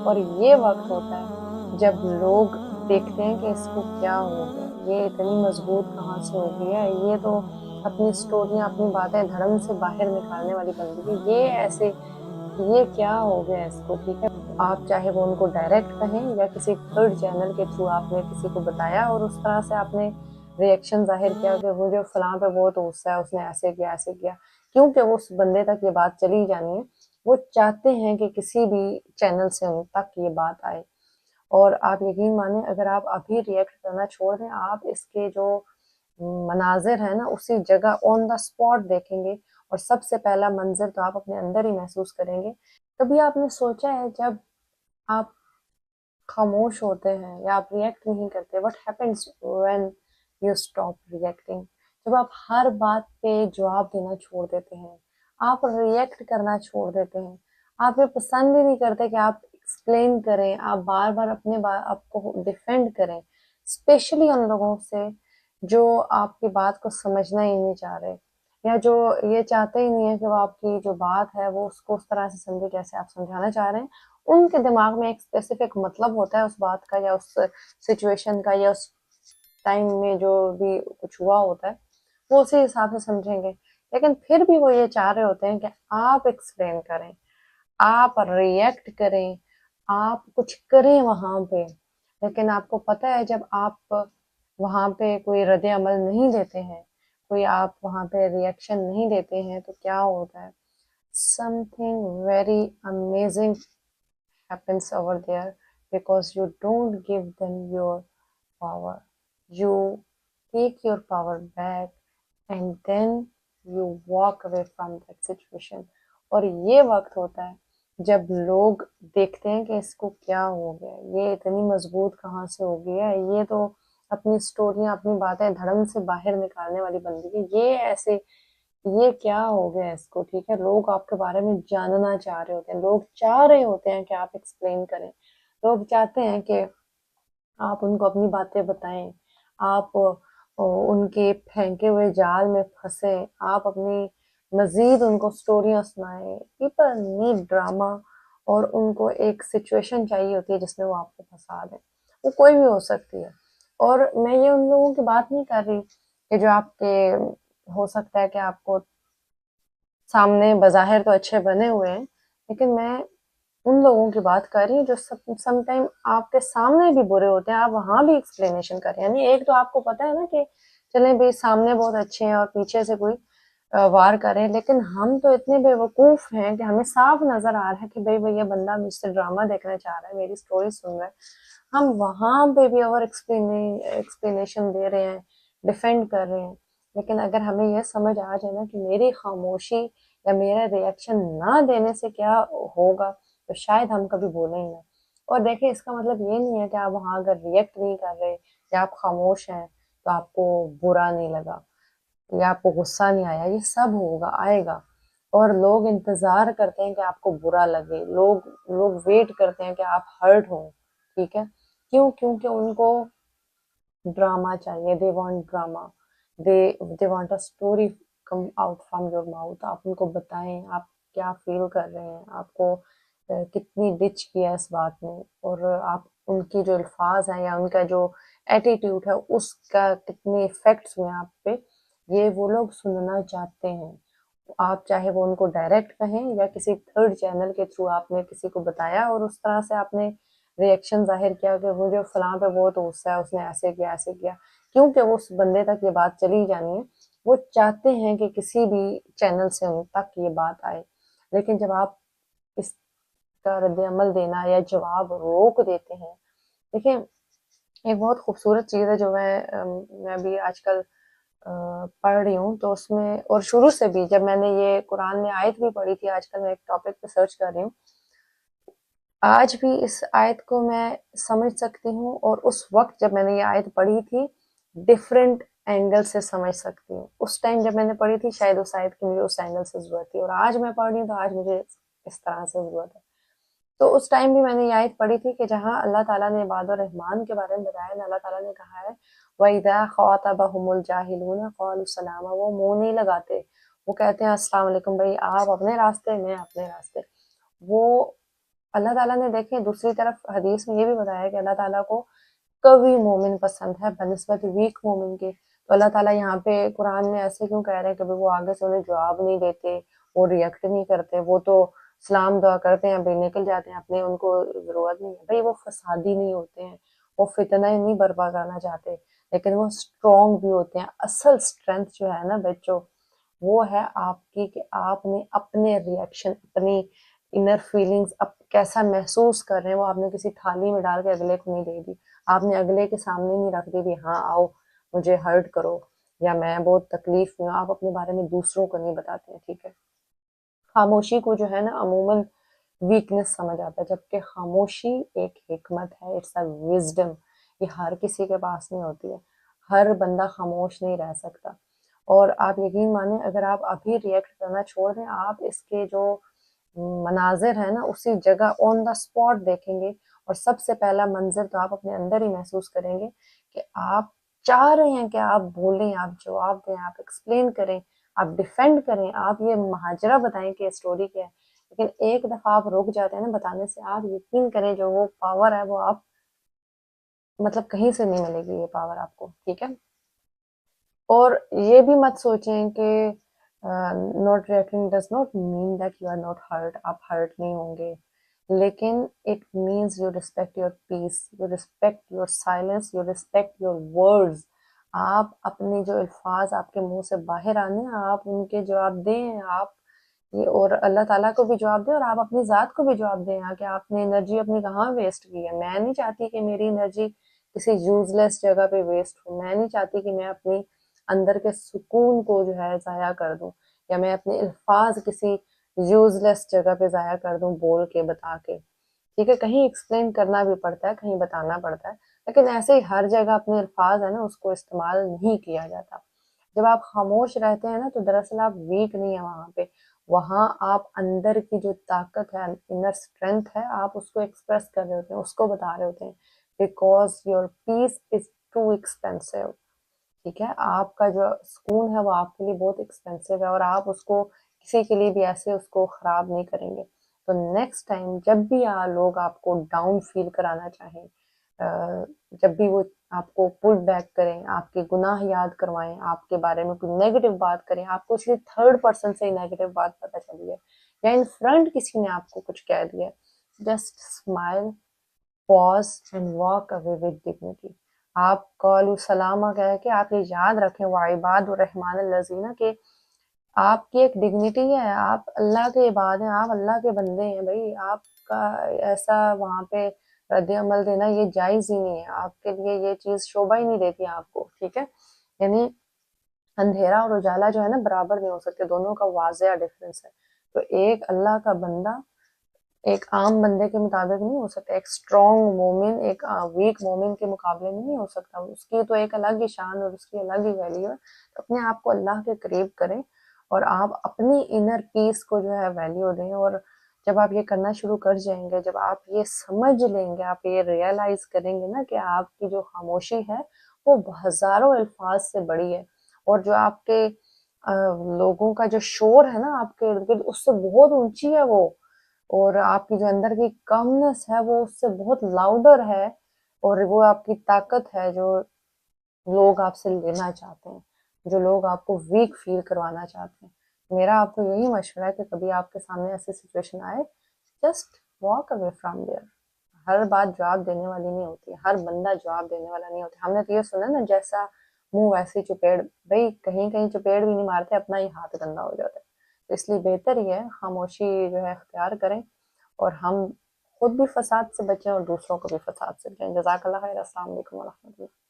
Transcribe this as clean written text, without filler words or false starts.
اور یہ وقت ہوتا ہے جب لوگ دیکھتے ہیں کہ اس کو کیا ہو گیا، یہ اتنی مضبوط کہاں سے ہو گئی ہے، یہ تو اپنی سٹوریاں اپنی باتیں دھڑم سے باہر نکالنے والی بن گئی ہے، یہ ایسے یہ کیا ہو گیا اس کو. ٹھیک ہے، آپ چاہے وہ ان کو ڈائریکٹ کہیں یا کسی تھرڈ چینل کے تھرو آپ نے کسی کو بتایا اور اس طرح سے آپ نے ریئیکشن ظاہر کیا کہ وہ جو فلاں پہ بہت غصہ ہے، اس نے ایسے کیا ایسے کیا، کیونکہ اس بندے تک یہ بات چلی جانی ہے. وہ چاہتے ہیں کہ کسی بھی چینل سے ان تک یہ بات آئے. اور آپ یقین مانیں، اگر آپ ابھی ریئیکٹ کرنا چھوڑ دیں، آپ اس کے جو مناظر ہے نا اسی جگہ آن دا اسپاٹ دیکھیں گے، اور سب سے پہلا منظر تو آپ اپنے اندر ہی محسوس کریں گے. کبھی آپ نے سوچا ہے جب آپ خاموش ہوتے ہیں یا آپ ریئیکٹ نہیں کرتے، what happens when you stop reacting؟ جب آپ ہر بات پہ جواب دینا چھوڑ دیتے ہیں، آپ ریئیکٹ کرنا چھوڑ دیتے ہیں، آپ یہ پسند ہی نہیں کرتے کہ آپ ایکسپلین کریں، آپ بار بار اپنے آپ کو ڈیفینڈ کریں، اسپیشلی ان لوگوں سے جو آپ کی بات کو سمجھنا ہی نہیں چاہ رہے، یا جو یہ چاہتے ہی نہیں ہے کہ وہ آپ کی جو بات ہے وہ اس کو اس طرح سے سمجھے جیسے آپ سمجھانا چاہ رہے ہیں. ان کے دماغ میں ایک اسپیسیفک مطلب ہوتا ہے اس بات کا یا اس سچویشن کا یا اس ٹائم میں جو بھی کچھ ہوا ہوتا ہے وہ اسی حساب سے سمجھیں گے. لیکن پھر بھی وہ یہ چاہ رہے ہوتے ہیں کہ آپ ایکسپلین کریں، آپ ریئیکٹ کریں، آپ کچھ کریں وہاں پہ. لیکن آپ کو پتہ ہے جب آپ وہاں پہ کوئی رد عمل نہیں دیتے ہیں، کوئی آپ وہاں پہ ریئیکشن نہیں دیتے ہیں، تو کیا ہوتا ہے؟ something very amazing happens over there, because you don't give them your power. You take your power back and then you walk away from that situation. اور یہ وقت ہوتا ہے جب لوگ دیکھتے ہیں کہ اس کو کیا ہو گیا، یہ اتنی مضبوط کہاں سے ہو گئی ہے، یہ تو اپنی سٹوریاں اپنی باتیں دھڑم سے باہر نکالنے والی بن گئی ہے، یہ ایسے یہ کیا ہو گیا اس کو. ٹھیک ہے، لوگ آپ کے بارے میں جاننا چاہ رہے ہوتے ہیں، لوگ چاہ رہے ہوتے ہیں کہ آپ ایکسپلین کریں، لوگ چاہتے ہیں کہ آپ ان کو اپنی باتیں بتائیں، آپ ان کے پھینکے ہوئے جال میں پھنسیں، آپ اپنی مزید ان کو سٹوریاں سنائیں. پیپل نیڈ ڈراما، اور ان کو ایک سچویشن چاہیے ہوتی ہے جس میں وہ آپ کو پھنسا دیں. وہ کوئی بھی ہو سکتی ہے. اور میں یہ ان لوگوں کی بات نہیں کر رہی کہ جو آپ کے ہو سکتا ہے کہ آپ کو سامنے بظاہر تو اچھے بنے ہوئے ہیں، لیکن میں ان لوگوں کی بات کر رہی ہوں جو سم ٹائم آپ کے سامنے بھی برے ہوتے ہیں، آپ وہاں بھی ایکسپلینیشن کر رہے ہیں. یعنی ایک تو آپ کو پتہ ہے نا کہ چلیں بھائی سامنے بہت اچھے ہیں اور پیچھے سے کوئی وار کریں، لیکن ہم تو اتنے بے وقوف ہیں کہ ہمیں صاف نظر آ رہا ہے کہ بھائی یہ بندہ مجھ سے ڈرامہ دیکھنا چاہ رہا ہے، میری سٹوری سن رہا ہے. ہم وہاں پہ بھی اوور ایکسپلینیشن دے رہے ہیں، ڈیفینڈ کر رہے ہیں. لیکن اگر ہمیں یہ سمجھ آ جائے نا کہ میری خاموشی یا میرا ریئیکشن نہ دینے سے کیا ہوگا، تو شاید ہم کبھی بولیں ہی نہ. اور دیکھیں، اس کا مطلب یہ نہیں ہے کہ آپ وہاں اگر ریئیکٹ نہیں کر رہے یا آپ خاموش ہیں تو آپ کو برا نہیں لگا یا آپ کو غصہ نہیں آیا. یہ سب ہوگا، آئے گا. اور لوگ انتظار کرتے ہیں کہ آپ کو برا لگے، لوگ ویٹ کرتے ہیں کہ آپ ہرٹ ہوں. ٹھیک ہے، کیوں؟ کیونکہ ان کو ڈراما چاہیے. They want drama, they want a story come out from your mouth. آپ ان کو بتائیں آپ کیا فیل کر رہے ہیں، آپ کو کتنی ڈچ کیا اس بات میں، اور آپ ان کی جو الفاظ ہیں یا ان کا جو ایٹیٹیوڈ ہے اس کا کتنے افیکٹس ہوئے آپ پہ، یہ وہ لوگ سننا چاہتے ہیں. آپ چاہے وہ ان کو ڈائریکٹ کہیں یا کسی تھرڈ چینل کے تھرو آپ نے کسی کو بتایا اور اس طرح سے آپ نے ریئیکشن ظاہر کیا کہ وہ جو فلاں پہ بہت غصہ ہے، اس نے ایسے کیا ایسے کیا، کیونکہ اس بندے تک یہ بات چلی جانی ہے. وہ چاہتے ہیں کہ کسی بھی چینل سے ان تک یہ بات آئے. لیکن جب آپ اس کا رد عمل دینا یا جواب روک دیتے ہیں، دیکھیں ایک بہت خوبصورت چیز ہے جو میں بھی آج کل پڑھ رہی ہوں، تو اس میں اور شروع سے بھی جب میں نے یہ قرآن میں آیت بھی پڑھی تھی، آج کل میں ایک ٹاپک پہ سرچ کر رہی ہوں، آج بھی اس آیت کو میں سمجھ سکتی ہوں، اور اس وقت جب میں نے یہ آیت پڑھی تھی ڈفرینٹ اینگل سے سمجھ سکتی ہوں. اس ٹائم جب میں نے پڑھی تھی شاید اس آیت کی مجھے اس اینگل سے ضرورت تھی، اور آج میں پڑھ رہی ہوں تو آج مجھے اس طرح سے ضرورت ہے. تو اس ٹائم بھی میں نے یہ آیت پڑھی تھی کہ جہاں اللہ تعالیٰ نے عباد الرحمان کے بارے میں بتایا نا، اللہ تعالیٰ نے کہا ہے وَإِذَا خَاطَبَهُمُ الْجَاهِلُونَ قَالُوا سَلَامًا. وہ منہ نہیں لگاتے، وہ کہتے ہیں السلام علیکم. بھائی آپ اپنے راستے، میں اپنے راستے. وہ اللہ تعالیٰ نے دیکھیں دوسری طرف حدیث میں یہ بھی بتایا کہ اللہ تعالیٰ کو قوی مومن پسند ہے بنسبت ویک مومن کے. تو اللہ تعالیٰ یہاں پہ قرآن میں ایسے کیوں کہہ رہے ہیں کہ وہ آگے سے انہیں جواب نہیں دیتے, وہ ریئیکٹ نہیں کرتے, وہ تو سلام دعا کرتے ہیں بھائی نکل جاتے ہیں اپنے, ان کو ضرورت نہیں ہے. بھائی وہ فسادی نہیں ہوتے ہیں, وہ فتنہ نہیں برپا کرنا چاہتے, لیکن وہ اسٹرانگ بھی ہوتے ہیں. اصل اسٹرینتھ جو ہے نا بچوں, وہ ہے آپ کی کہ آپ نے اپنے ریئیکشن, اپنی انر فیلنگز اب کیسا محسوس کر رہے ہیں وہ آپ نے کسی تھالی میں ڈال کے اگلے کو نہیں دے دی, آپ نے اگلے کے سامنے نہیں رکھ دی بھی ہاں آؤ مجھے ہرٹ کرو یا میں بہت تکلیف میں ہوں. آپ اپنے بارے میں دوسروں کو نہیں بتاتے ہیں, ٹھیک ہے. خاموشی کو جو ہے نا عموماً ویکنس سمجھ آتا ہے, جبکہ خاموشی ایک حکمت ہے, اٹس اے وزڈم. یہ ہر کسی کے پاس نہیں ہوتی ہے, ہر بندہ خاموش نہیں رہ سکتا. اور آپ یقین مانیں اگر آپ ابھی ریئیکٹ کرنا چھوڑ دیں, آپ اس کے جو مناظر ہیں نا اسی جگہ آن دا اسپاٹ دیکھیں گے, اور سب سے پہلا منظر تو آپ اپنے اندر ہی محسوس کریں گے کہ آپ چاہ رہے ہیں کہ آپ بولیں, آپ جواب دیں, آپ ایکسپلین کریں, آپ ڈیفینڈ کریں, آپ یہ مہاجرہ بتائیں کہ اسٹوری کیا ہے, لیکن ایک دفعہ آپ رک جاتے ہیں نا بتانے سے, آپ یقین کریں جو وہ پاور ہے وہ آپ مطلب کہیں سے نہیں ملے گی یہ پاور آپ کو, ٹھیک ہے. اور یہ بھی مت سوچیں کہ not reacting does not mean that you are not hurt, آپ ہرٹ نہیں ہوں گے, لیکن it means you respect your peace, you respect your silence, you respect your words. آپ اپنے جو الفاظ آپ کے منہ سے باہر آنے آپ ان کے جواب دیں, آپ یہ اور اللہ تعالیٰ کو بھی جواب دیں, اور آپ اپنی ذات کو بھی جواب دیں کہ آپ نے انرجی اپنی کہاں ویسٹ کی ہے. میں نہیں چاہتی کہ میری انرجی کسی یوز لیس جگہ پہ ویسٹ ہو, میں نہیں چاہتی کہ میں اپنی اندر کے سکون کو جو ہے ضائع کر دوں, یا میں اپنے الفاظ کسی یوز لیس جگہ پہ ضائع کر دوں بول کے بتا کے, ٹھیک ہے. کہیں ایکسپلین کرنا بھی پڑتا ہے, کہیں بتانا پڑتا ہے, لیکن ایسے ہی ہر جگہ اپنے الفاظ ہے نا اس کو استعمال نہیں کیا جاتا. جب آپ خاموش رہتے ہیں نا تو دراصل آپ ویک نہیں ہیں وہاں پہ, وہاں آپ اندر کی جو طاقت ہے, انر اسٹرینتھ ہے, آپ اس کو ایکسپریس کر رہے ہوتے ہیں, اس کو بتا رہے ہوتے ہیں, because your peace is too expensive, ٹھیک ہے. آپ کا جو سکون ہے وہ آپ کے لیے بہت ایکسپینسو ہے, اور آپ اس کو کسی کے لیے بھی ایسے اس کو خراب نہیں کریں گے. تو نیکسٹ ٹائم جب بھی لوگ آپ کو ڈاؤن فیل کرانا چاہیں, جب بھی وہ آپ کو پل بیک کریں, آپ کے گناہ یاد کروائیں, آپ کے بارے میں کوئی نیگیٹو بات کریں, آپ کو اس لیے تھرڈ پرسن سے نیگیٹو بات پتہ چلی ہے, یا ان فرنٹ کسی نے آپ کو کچھ کہہ دیا, just smile, pause and walk away with dignity. آپ قالوا سلامہ کہہ کے آپ یہ یاد رکھیں وعباد الرحمن الذین کہ آپ کی ایک ڈگنیٹی ہے, آپ اللہ کے عباد ہیں, آپ اللہ کے بندے ہیں بھائی. آپ کا ایسا وہاں پہ رد عمل دینا یہ جائز ہی نہیں ہے, آپ کے لیے یہ چیز شوبہ ہی نہیں دیتی آپ کو, ٹھیک ہے. یعنی اندھیرا اور اجالا جو ہے نا برابر نہیں ہو سکتے, دونوں کا واضح ڈفرینس ہے. تو ایک اللہ کا بندہ ایک عام بندے کے مطابق نہیں ہو سکتا, ایک اسٹرانگ مومن ایک ویک مومن کے مقابلے میں نہیں ہو سکتا. اس کی تو ایک الگ ہی شان اور اس کی الگ ہی ویلیو ہے. اپنے آپ کو اللہ کے قریب کریں اور آپ اپنی انر پیس کو جو ہے ویلیو دیں, اور جب آپ یہ کرنا شروع کر جائیں گے, جب آپ یہ سمجھ لیں گے, آپ یہ ریئلائز کریں گے نا کہ آپ کی جو خاموشی ہے وہ ہزاروں الفاظ سے بڑی ہے, اور جو آپ کے لوگوں کا جو شور ہے نا آپ کے ارد گرد اس سے بہت اونچی ہے وہ, اور آپ کی جو اندر کی کمنس ہے وہ اس سے بہت لاؤڈر ہے, اور وہ آپ کی طاقت ہے جو لوگ آپ سے لینا چاہتے ہیں, جو لوگ آپ کو ویک فیل کروانا چاہتے ہیں. میرا آپ کو یہی مشورہ ہے کہ کبھی آپ کے سامنے ایسی سچویشن آئے, just walk away from there. ہر بات جواب دینے والی نہیں ہوتی, ہر بندہ جواب دینے والا نہیں ہوتا. ہم نے تو یہ سنا نا جیسا منہ ویسی چپیڑ, بھائی کہیں کہیں چپیڑ بھی نہیں مارتے, اپنا ہی ہاتھ گندا ہو جاتا ہے. تو اس لیے بہتر ہی ہے خاموشی جو ہے اختیار کریں, اور ہم خود بھی فساد سے بچیں اور دوسروں کو بھی فساد سے بچیں. جزاک اللہ خیر. السلام علیکم ورحمۃ اللہ.